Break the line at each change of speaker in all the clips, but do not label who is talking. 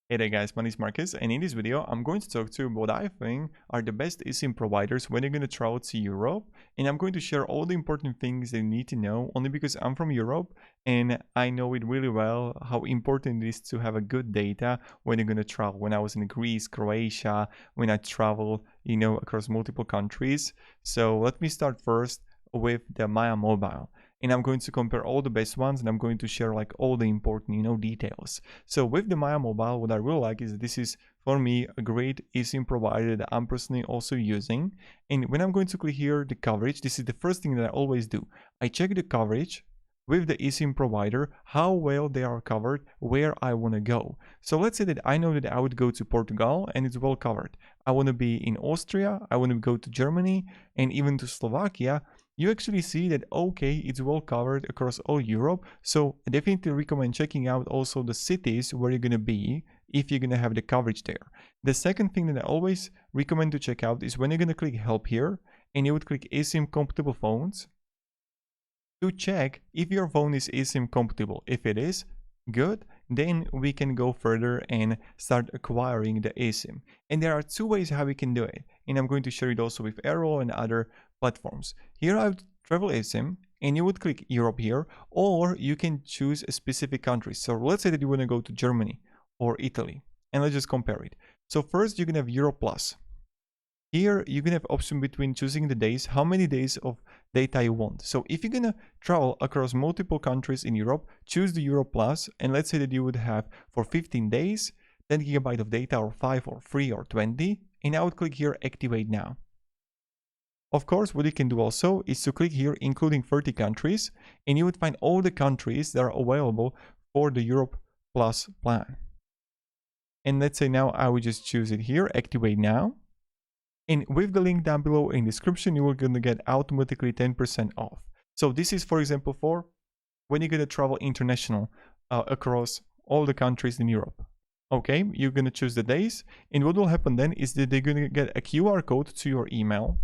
Hey there guys, my name is Marcus, and in this video I'm going to talk to you about what I think are the best eSIM providers when you're going to travel to Europe, and I'm going to share all the important things that you need to know only because I'm from Europe and I know it really well how important it is to have a good data when you're going to travel. When I was in Greece, Croatia, when I traveled, across multiple countries. So let me start first with the Maya Mobile. And I'm going to compare all the best ones, and I'm going to share like all the important details. So with the Maya Mobile, what I really like is this is for me a great eSIM provider that I'm personally also using. And when I'm going to click here the coverage, this is the first thing that I always do. I check the coverage with the eSIM provider, how well they are covered, where I want to go. So let's say that I know that I would go to Portugal and it's well covered. I want to be in Austria, I want to go to Germany and even to Slovakia. You actually see that, okay, it's well covered across all Europe. So I definitely recommend checking out also the cities where you're going to be if you're going to have the coverage there. The second thing that I always recommend to check out is when you're going to click help here and you would click eSIM compatible phones to check if your phone is eSIM compatible. If it is, good, then we can go further and start acquiring the eSIM. And there are two ways how we can do it. And I'm going to share it also with Airalo and other platforms. Here I would travel eSIM and you would click Europe here, or you can choose a specific country. So let's say that you want to go to Germany or Italy, and let's just compare it. So first you can have Europe Plus. Here you can have option between choosing the days, how many days of data you want. So if you're gonna travel across multiple countries in Europe, choose the Europe Plus, and let's say that you would have for 15 days 10 GB of data, or 5 or 3 or 20, and I would click here activate now. Of course, what you can do also is to click here including 30 countries, and you would find all the countries that are available for the Europe Plus plan. And let's say now I would just choose it here, activate now. And with the link down below in description, you are going to get automatically 10% off. So this is, for example, for when you're going to travel international across all the countries in Europe. Okay, you're going to choose the days, and what will happen then is that they're going to get a QR code to your email,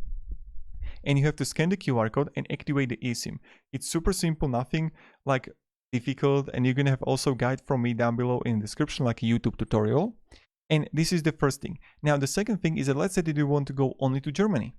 and you have to scan the QR code and activate the eSIM. It's super simple, nothing like difficult, and you're going to have also a guide from me down below in the description, like a YouTube tutorial. And this is the first thing. Now, the second thing is that let's say that you want to go only to Germany.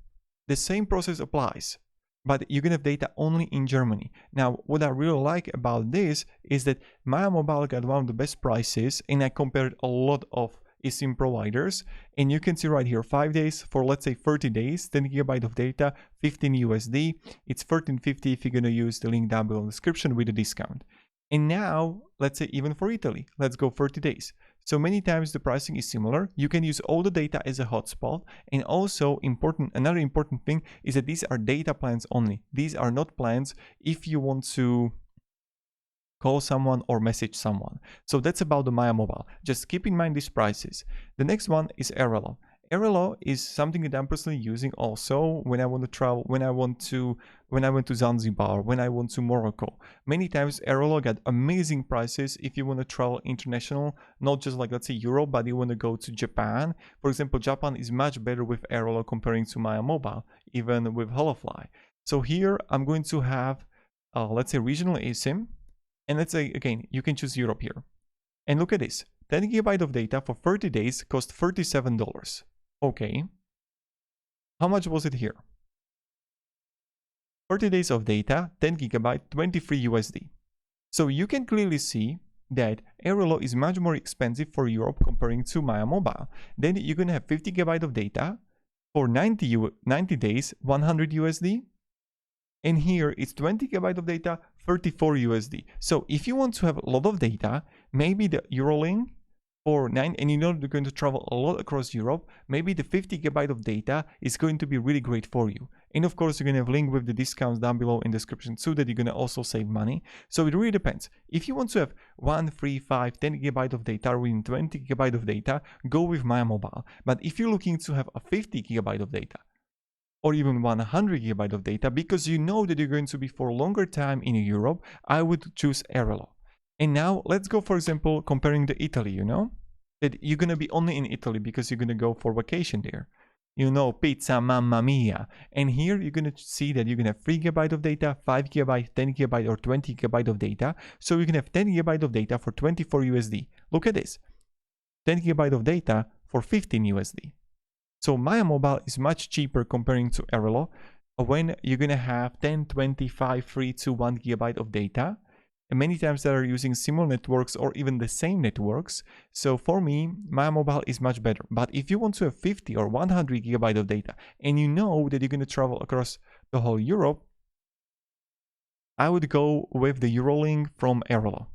The same process applies, but you're going to have data only in Germany. Now, what I really like about this is that Maya Mobile got one of the best prices, and I compared a lot of eSIM providers, and you can see right here 5 days for, let's say, 30 days, 10 GB of data, 15 USD. It's 13.50 if you're going to use the link down below in the description with a discount. And now, let's say even for Italy, let's go 30 days. So many times the pricing is similar. You can use all the data as a hotspot. And also another important thing is that these are data plans only. These are not plans if you want to call someone or message someone. So that's about the Maya Mobile. Just keep in mind these prices. The next one is Airalo. Airalo is something that I'm personally using also when I want to travel, when I went to Zanzibar, when I went to Morocco. Many times Airalo got amazing prices if you want to travel international, not just like, let's say, Europe, but you want to go to Japan. For example, Japan is much better with Airalo comparing to Maya Mobile, even with HelloFly. So here I'm going to have, let's say, regional eSIM, and let's say, again, you can choose Europe here. And look at this, 10 GB of data for 30 days cost $37. Okay, how much was it here? 30 days of data, 10 GB, 23 USD. So you can clearly see that Airalo is much more expensive for Europe comparing to Maya Mobile. Then you're going to have 50 GB of data for 90 days, 100 USD. And here it's 20 GB of data, 34 USD. So if you want to have a lot of data, maybe the Eurolink for 9, and you know you're going to travel a lot across Europe, maybe the 50 GB of data is going to be really great for you. And of course, you're going to have a link with the discounts down below in the description so that you're going to also save money. So it really depends. If you want to have 1, 3, 5, 10 GB of data, or even 20 GB of data, go with Maya Mobile. But if you're looking to have a 50 GB of data, or even 100 GB of data, because you know that you're going to be for a longer time in Europe, I would choose Airalo. And now let's go, for example, comparing to Italy, that you're going to be only in Italy because you're going to go for vacation there. Pizza, mamma mia. And here you're going to see that you're going to have 3 GB of data, 5 GB, 10 GB, or 20 GB of data. So you can have 10 GB of data for 24 USD. Look at this. 10 GB of data for 15 USD. So Maya Mobile is much cheaper comparing to Airalo when you're gonna have 10, 25 free to 1 GB of data. And many times they are using similar networks or even the same networks. So for me, Maya Mobile is much better. But if you want to have 50 or 100 GB of data and you know that you're gonna travel across the whole Europe, I would go with the Eurolink from Airalo.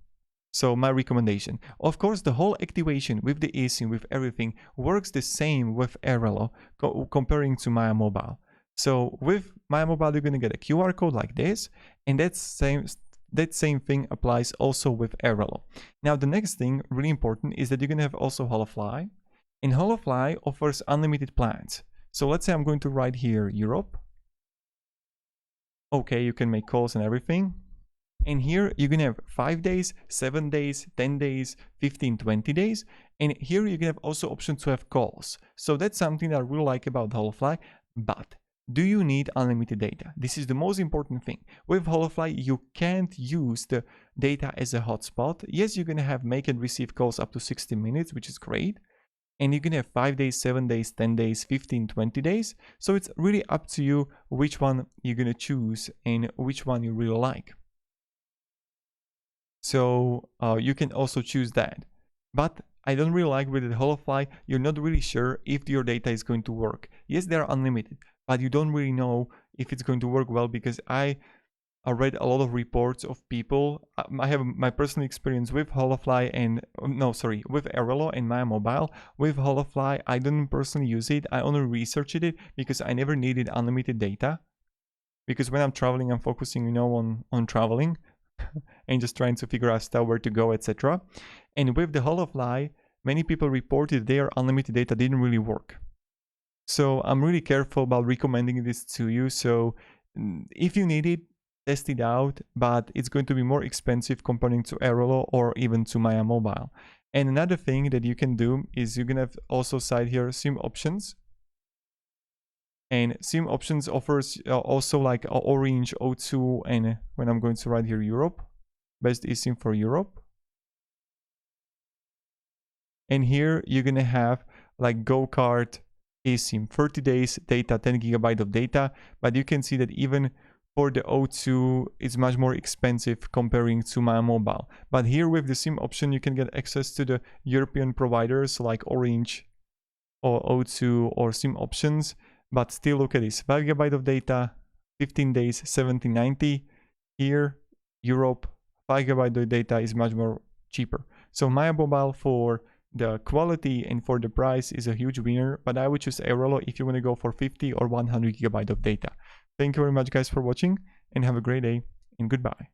So my recommendation. Of course, the whole activation with the eSIM, with everything, works the same with Airalo comparing to Maya Mobile. So with Maya Mobile, you're going to get a QR code like this, and that same thing applies also with Airalo. Now, the next thing, really important, is that you're going to have also HoloFly. And HoloFly offers unlimited plans. So let's say I'm going to write here Europe. Okay, you can make calls and everything. And here you're gonna have 5 days, 7 days, 10 days, 15, 20 days. And here you're gonna have also option to have calls. So that's something that I really like about HoloFly. But do you need unlimited data? This is the most important thing. With HoloFly, you can't use the data as a hotspot. Yes, you're gonna have make and receive calls up to 60 minutes, which is great. And you can have 5 days, 7 days, 10 days, 15, 20 days. So it's really up to you which one you're gonna choose and which one you really like. So you can also choose that. But I don't really like with the HoloFly, you're not really sure if your data is going to work. Yes, they're unlimited, but you don't really know if it's going to work well, because I read a lot of reports of people. I have my personal experience with HoloFly and with Airalo and Maya Mobile. With HoloFly, I didn't personally use it. I only researched it because I never needed unlimited data. Because when I'm traveling, I'm focusing, on traveling and just trying to figure out stuff, where to go, etc. And with the HoloFly, many people reported their unlimited data didn't really work. So I'm really careful about recommending this to you. So if you need it, test it out, but it's going to be more expensive comparing to Airalo or even to Maya Mobile. And another thing that you can do is you're gonna have also side here SIM options. And SIM options offers also like Orange, O2, and when I'm going to write here Europe, best eSIM for Europe. And here you're gonna have like Go Card eSIM, 30 days data, 10 GB of data, but you can see that even for the O2, it's much more expensive comparing to Maya Mobile. But here with the SIM option, you can get access to the European providers like Orange or O2 or SIM options. But still, look at this, 5 GB of data, 15 days, 1790. Here, Europe, 5 GB of data is much more cheaper. So Maya Mobile, for the quality and for the price, is a huge winner, but I would choose Airalo if you want to go for 50 or 100 GB of data. Thank you very much, guys, for watching, and have a great day, and goodbye.